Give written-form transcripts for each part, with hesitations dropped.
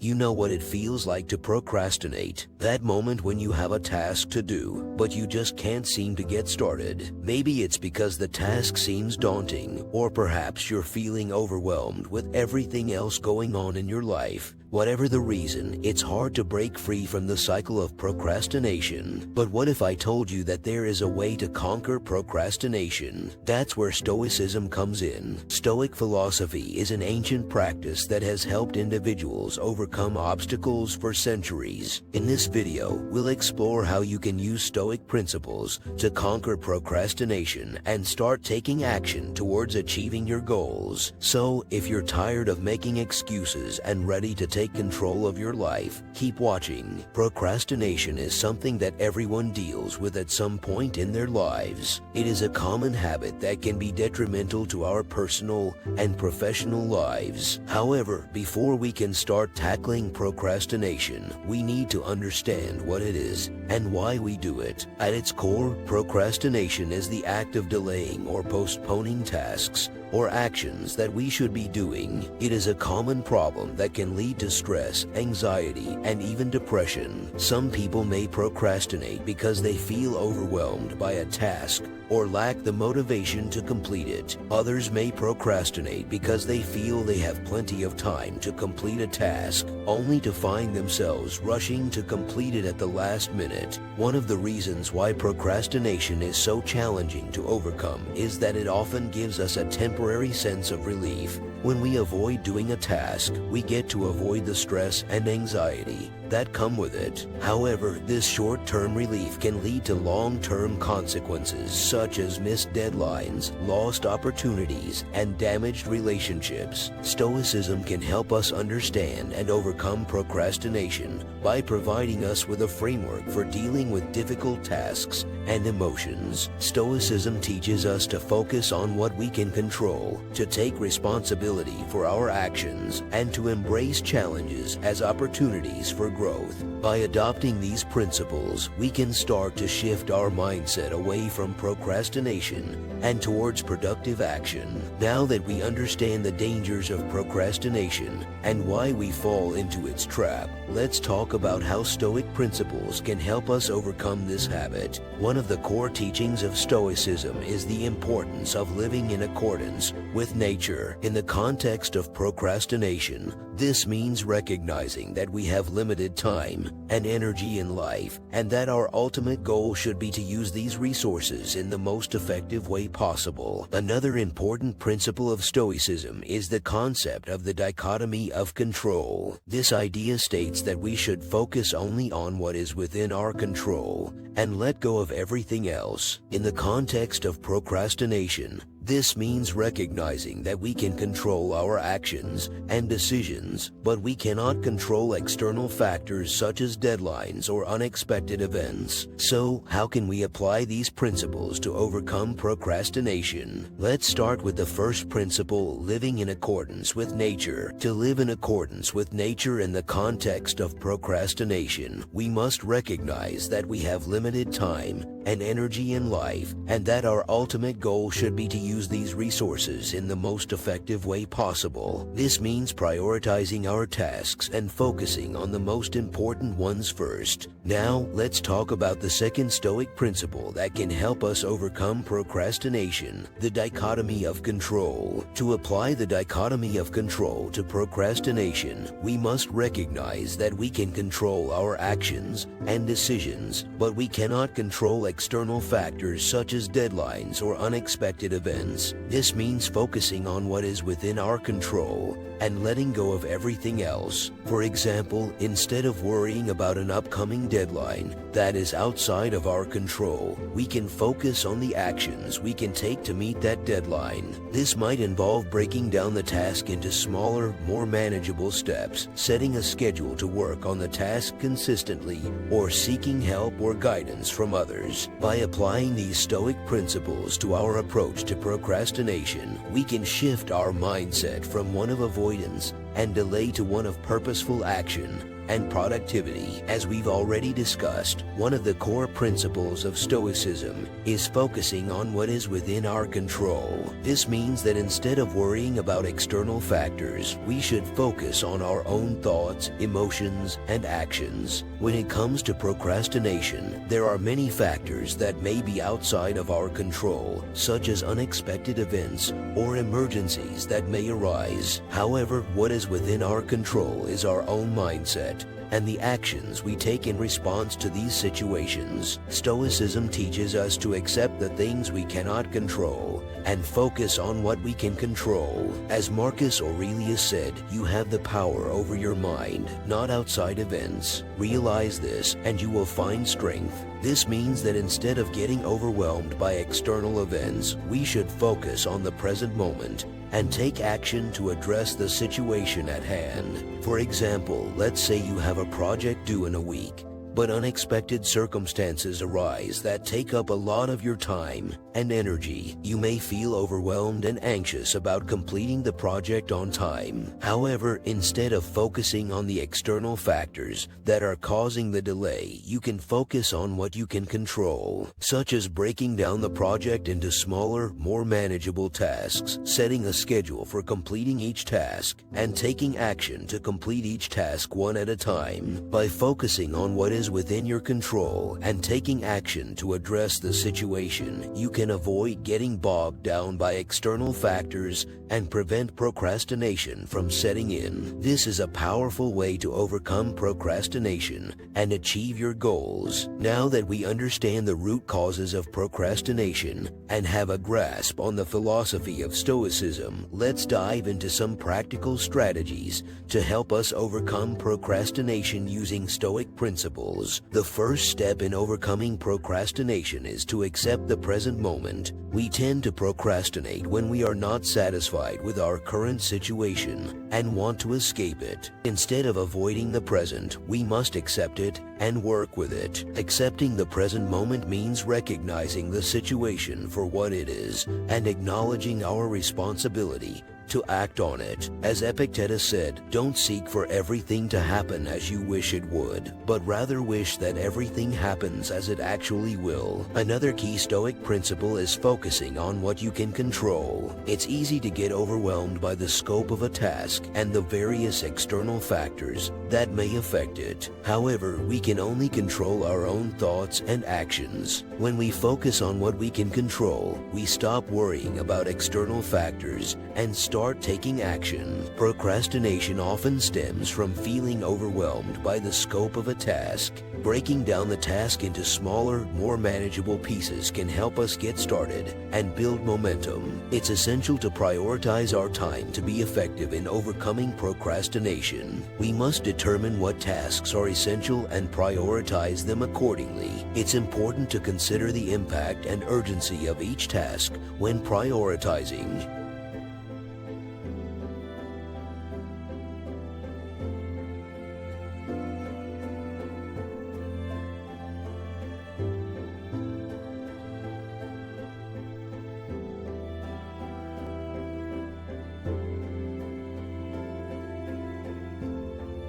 You know what it feels like to procrastinate, that moment when you have a task to do, but you just can't seem to get started. Maybe it's because the task seems daunting, or perhaps you're feeling overwhelmed with everything else going on in your life. Whatever the reason, it's hard to break free from the cycle of procrastination. But what if I told you that there is a way to conquer procrastination? That's where Stoicism comes in. Stoic philosophy is an ancient practice that has helped individuals overcome obstacles for centuries. In this video, we'll explore how you can use Stoic principles to conquer procrastination and start taking action towards achieving your goals. So, if you're tired of making excuses and ready to take control of your life, keep watching. Procrastination is something that everyone deals with at some point in their lives. It is a common habit that can be detrimental to our personal and professional lives. However, before we can start tackling procrastination, we need to understand what it is and why we do it. At its core, procrastination is the act of delaying or postponing tasks or actions that we should be doing. It is a common problem that can lead to stress, anxiety, and even depression. Some people may procrastinate because they feel overwhelmed by a task or lack the motivation to complete it. Others may procrastinate because they feel they have plenty of time to complete a task, only to find themselves rushing to complete it at the last minute. One of the reasons why procrastination is so challenging to overcome is that it often gives us a temporary sense of relief. When we avoid doing a task, we get to avoid the stress and anxiety that come with it. However, this short-term relief can lead to long-term consequences such as missed deadlines, lost opportunities, and damaged relationships. Stoicism can help us understand and overcome procrastination by providing us with a framework for dealing with difficult tasks and emotions. Stoicism teaches us to focus on what we can control, to take responsibility for our actions, and to embrace challenges as opportunities for growth. By adopting these principles, we can start to shift our mindset away from procrastination and towards productive action. Now that we understand the dangers of procrastination and why we fall into its trap, let's talk about how Stoic principles can help us overcome this habit. One of the core teachings of Stoicism is the importance of living in accordance with nature. In the context of procrastination, this means recognizing that we have limited time and energy in life, and that our ultimate goal should be to use these resources in the most effective way possible. Another important principle of Stoicism is the concept of the dichotomy of control. This idea states that we should focus only on what is within our control and let go of everything else. In the context of procrastination, this means recognizing that we can control our actions and decisions, but we cannot control external factors such as deadlines or unexpected events. So, how can we apply these principles to overcome procrastination? Let's start with the first principle, living in accordance with nature. To live in accordance with nature in the context of procrastination, we must recognize that we have limited time and energy in life, and that our ultimate goal should be to use these resources in the most effective way possible. This means prioritizing our tasks and focusing on the most important ones first. Now, let's talk about the second Stoic principle that can help us overcome procrastination, the dichotomy of control. To apply the dichotomy of control to procrastination, we must recognize that we can control our actions and decisions, but we cannot control external factors such as deadlines or unexpected events. This means focusing on what is within our control and letting go of everything else. For example, instead of worrying about an upcoming deadline that is outside of our control, we can focus on the actions we can take to meet that deadline. This might involve breaking down the task into smaller, more manageable steps, setting a schedule to work on the task consistently, or seeking help or guidance from others. By applying these Stoic principles to our approach to procrastination, we can shift our mindset from one of avoidance and delay to one of purposeful action. and productivity. As we've already discussed, one of the core principles of Stoicism is focusing on what is within our control. This means that instead of worrying about external factors, we should focus on our own thoughts, emotions, and actions. When it comes to procrastination, there are many factors that may be outside of our control, such as unexpected events or emergencies that may arise. However, what is within our control is our own mindset and the actions we take in response to these situations. Stoicism teaches us to accept the things we cannot control and focus on what we can control. As Marcus Aurelius said, you have the power over your mind, not outside events. Realize this and you will find strength. This means that instead of getting overwhelmed by external events, we should focus on the present moment and take action to address the situation at hand. For example, let's say you have a project due in a week, but unexpected circumstances arise that take up a lot of your time and energy. You may feel overwhelmed and anxious about completing the project on time. However, instead of focusing on the external factors that are causing the delay, you can focus on what you can control, such as breaking down the project into smaller, more manageable tasks, setting a schedule for completing each task, and taking action to complete each task one at a time. By focusing on what is within your control and taking action to address the situation, you can avoid getting bogged down by external factors and prevent procrastination from setting in. This is a powerful way to overcome procrastination and achieve your goals. Now that we understand the root causes of procrastination and have a grasp on the philosophy of Stoicism, let's dive into some practical strategies to help us overcome procrastination using Stoic principles. The first step in overcoming procrastination is to accept the present moment. We tend to procrastinate when we are not satisfied with our current situation and want to escape it. Instead of avoiding the present, we must accept it and work with it. Accepting the present moment means recognizing the situation for what it is and acknowledging our responsibility to act on it. As Epictetus said, don't seek for everything to happen as you wish it would, but rather wish that everything happens as it actually will. Another key Stoic principle is focusing on what you can control. It's easy to get overwhelmed by the scope of a task and the various external factors that may affect it. However, we can only control our own thoughts and actions. When we focus on what we can control, we stop worrying about external factors and start taking action. Procrastination often stems from feeling overwhelmed by the scope of a task. Breaking down the task into smaller, more manageable pieces can help us get started and build momentum. It's essential to prioritize our time to be effective in overcoming procrastination. We must determine what tasks are essential and prioritize them accordingly. It's important to consider the impact and urgency of each task when prioritizing.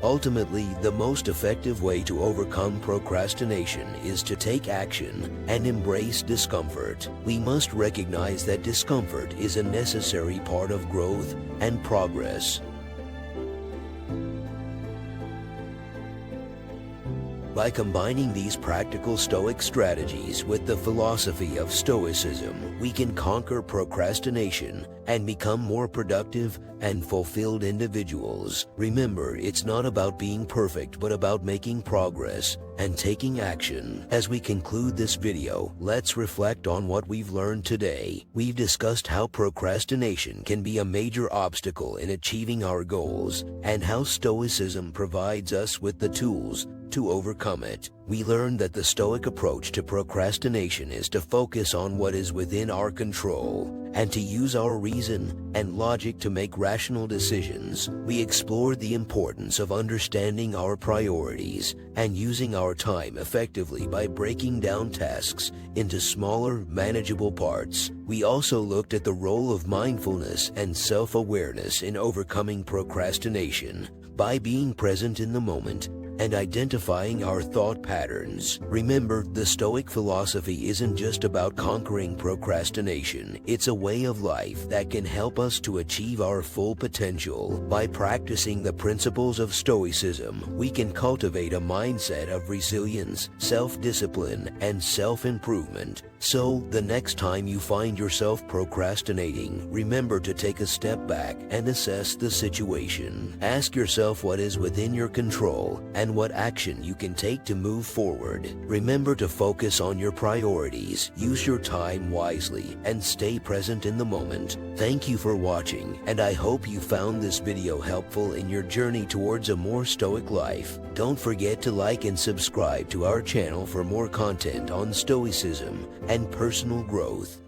Ultimately, the most effective way to overcome procrastination is to take action and embrace discomfort. We must recognize that discomfort is a necessary part of growth and progress. By combining these practical Stoic strategies with the philosophy of Stoicism, we can conquer procrastination and become more productive and fulfilled individuals. Remember, it's not about being perfect, but about making progress and taking action. As we conclude this video, let's reflect on what we've learned today. We've discussed how procrastination can be a major obstacle in achieving our goals and how Stoicism provides us with the tools to overcome it. We learned that the Stoic approach to procrastination is to focus on what is within our control and to use our reason and logic to make rational decisions. We explored the importance of understanding our priorities and using our time effectively by breaking down tasks into smaller, manageable parts. We also looked at the role of mindfulness and self-awareness in overcoming procrastination. By being present in the moment and identifying our thought patterns. Remember, the Stoic philosophy isn't just about conquering procrastination. It's a way of life that can help us to achieve our full potential. By practicing the principles of Stoicism, we can cultivate a mindset of resilience, self-discipline, and self-improvement. So, the next time you find yourself procrastinating, remember to take a step back and assess the situation. Ask yourself what is within your control and what action you can take to move forward. Remember to focus on your priorities, use your time wisely, and stay present in the moment. Thank you for watching, and I hope you found this video helpful in your journey towards a more stoic life. Don't forget to like and subscribe to our channel for more content on Stoicism and personal growth.